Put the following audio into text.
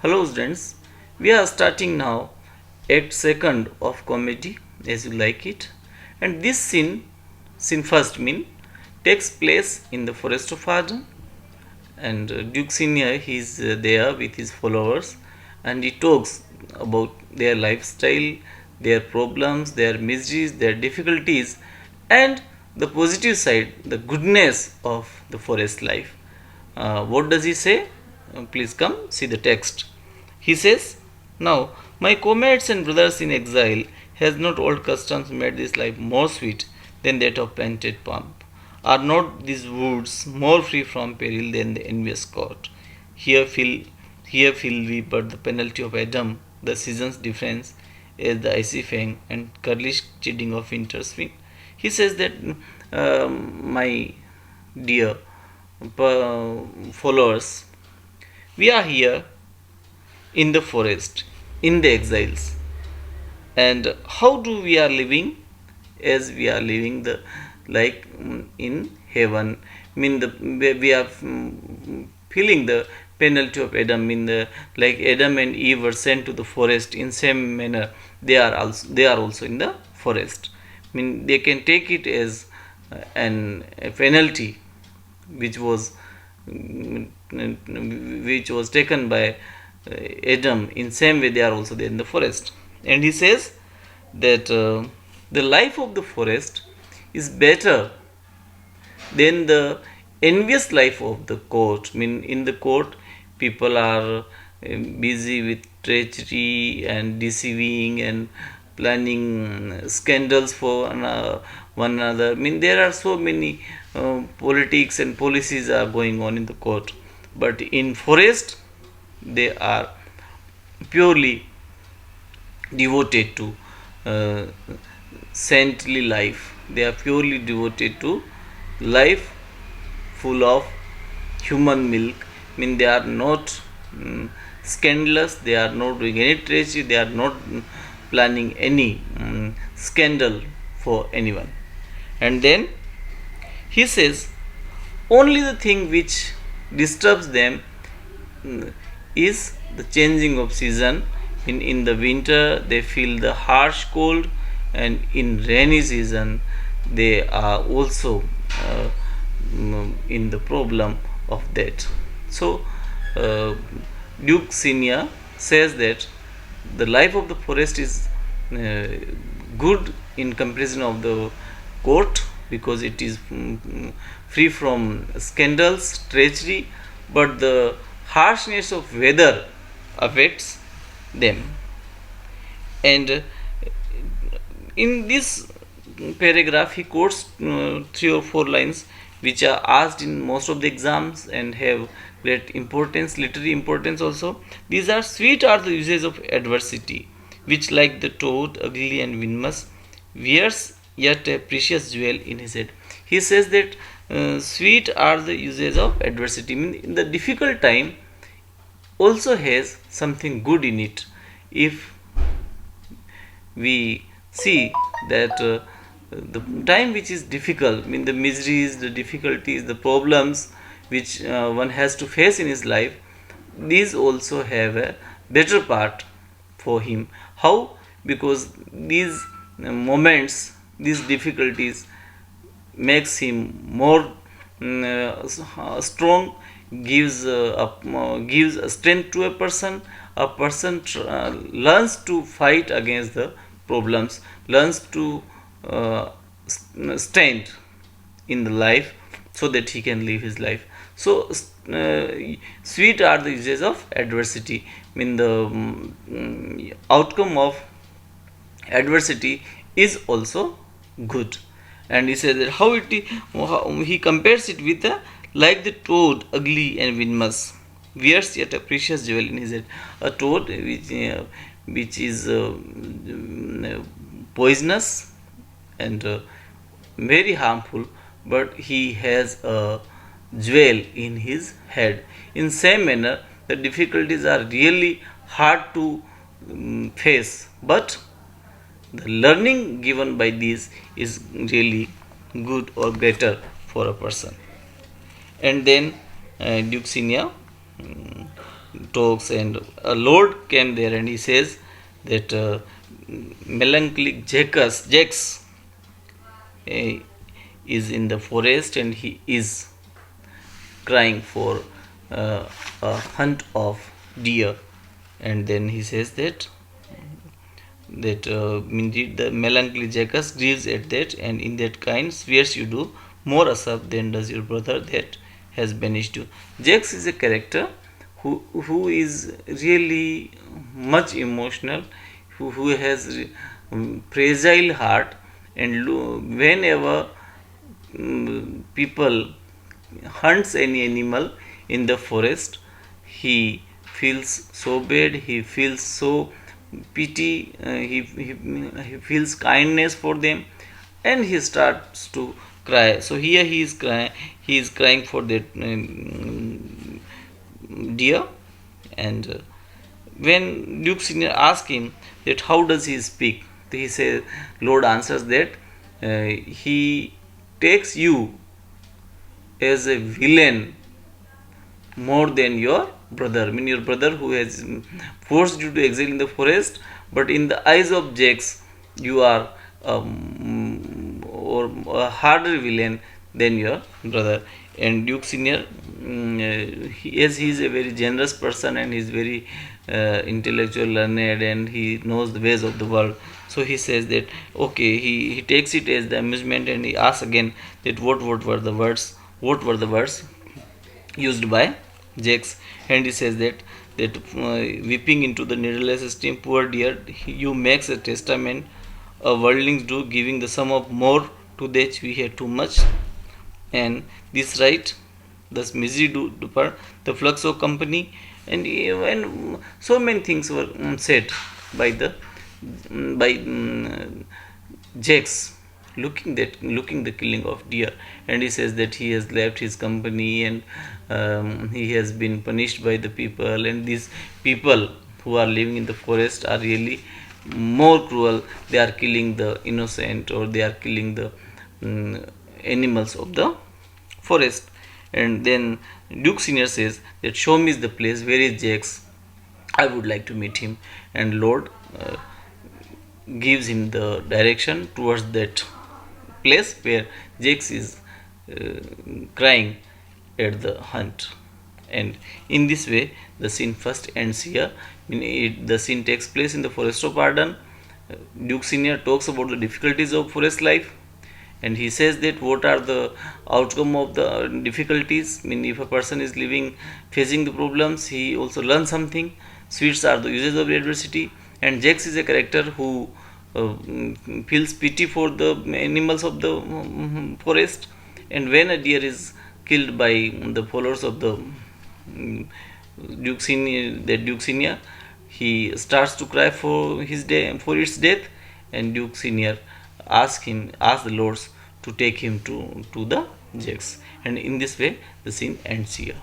Hello students, we are starting now Act second of comedy as you like it, and this scene first takes place in the forest of Arden, and Duke Senior he is there with his followers, and he talks about their lifestyle, their problems, their miseries, their difficulties, and the positive side, the goodness of the forest life. What does he say? Please come see the text. He says, "Now, my comrades and brothers in exile, has not old customs made this life more sweet than that of planted palm? Are not these woods more free from peril than the envious court? Here feel, here feel we but the penalty of Adam, the season's difference, is the icy fang and curlish chiding of winter's wind." He says that, my dear followers, we are here in the forest, in the exiles. And how do we are living? As we are living the like in heaven. Mean the we are feeling the penalty of Adam. Mean the like Adam and Eve were sent to the forest in same manner. They are also in the forest. Mean they can take it as a penalty which was taken by Adam. In same way they are also there in the forest. And he says that the life of the forest is better than the envious life of the court. I mean, in the court, people are busy with treachery and deceiving and planning scandals for one another. I mean, there are so many politics and policies are going on in the court. But in forest, they are purely devoted to uh, saintly life. They are purely devoted to life full of human milk. I mean, they are not scandalous. They are not doing any treachery. They are not planning any scandal for anyone. And then he says, only the thing which disturbs them is the changing of season. In the winter they feel the harsh cold, and in rainy season they are also in the problem of that. So Duke Senior says that the life of the forest is good in comparison of the court, because it is free from scandals, treachery, but the harshness of weather affects them. And in this paragraph, he quotes three or four lines which are asked in most of the exams and have great importance, literary importance also. These are, sweet are the uses of adversity, which like the toad, ugly and venomous, wears yet a precious jewel in his head. He says that sweet are the uses of adversity. I mean, the difficult time also has something good in it. If we see that the time which is difficult, I mean the miseries, the difficulties, the problems which one has to face in his life, these also have a better part for him. How? Because these moments, these difficulties makes him more strong, gives a strength to a person. A person learns to fight against the problems, learns to stand in the life so that he can live his life. So sweet are the uses of adversity. I mean the outcome of adversity is also good. And he says that how he compares it with like the toad, ugly and venomous, wears yet a precious jewel in his head. A toad which is poisonous and very harmful, but he has a jewel in his head. In same manner, the difficulties are really hard to face, but the learning given by these is really good or better for a person. And then Duke Senior talks, and a lord came there, and he says that melancholic Jacques eh, is in the forest, and he is crying for a hunt of deer. And then he says that indeed the melancholy Jacques grieves at that, and in that kind swears you do more asap than does your brother that has banished you. Jacques is a character who is really much emotional, who has fragile heart, and whenever people hunts any animal in the forest, he feels so bad, he feels so pity, he feels kindness for them, and he starts to cry. So here he is crying for that deer. And when Duke Senior asks him that how does he speak, he says, Lord answers that he takes you as a villain more than your brother. I mean your brother who has forced you to exile in the forest, but in the eyes of Jacques, you are or a harder villain than your brother. And Duke Senior, as he is a very generous person, and he is very intellectual, learned, and he knows the ways of the world. So he says that okay, he takes it as the amusement, and he asks again that what were the words, what were the words used by Jacques. And he says that weeping into the needless stream, poor dear, you makes a testament a worldlings do, giving the sum of more to that we had too much, and this right thus misery do depart the flux of company. And so many things were said by the by Jacques, looking the killing of deer. And he says that he has left his company, and he has been punished by the people, and these people who are living in the forest are really more cruel. They are killing the innocent, or they are killing the animals of the forest. And then Duke Senior says that show me the place, where is Jacques, I would like to meet him. And Lord gives him the direction towards that place where Jacques is crying at the hunt. And in this way, the scene first ends here. The scene takes place in the Forest of Arden. Duke Senior talks about the difficulties of forest life, and he says that what are the outcome of the difficulties. I mean, if a person is living facing the problems, he also learns something. Sweets are the uses of adversity, and Jacques is a character who feels pity for the animals of the forest. And when a deer is killed by the followers of the Duke Senior, he starts to cry for for its death. And Duke Senior asks the lords to take him to the Jacques. And in this way, the scene ends here.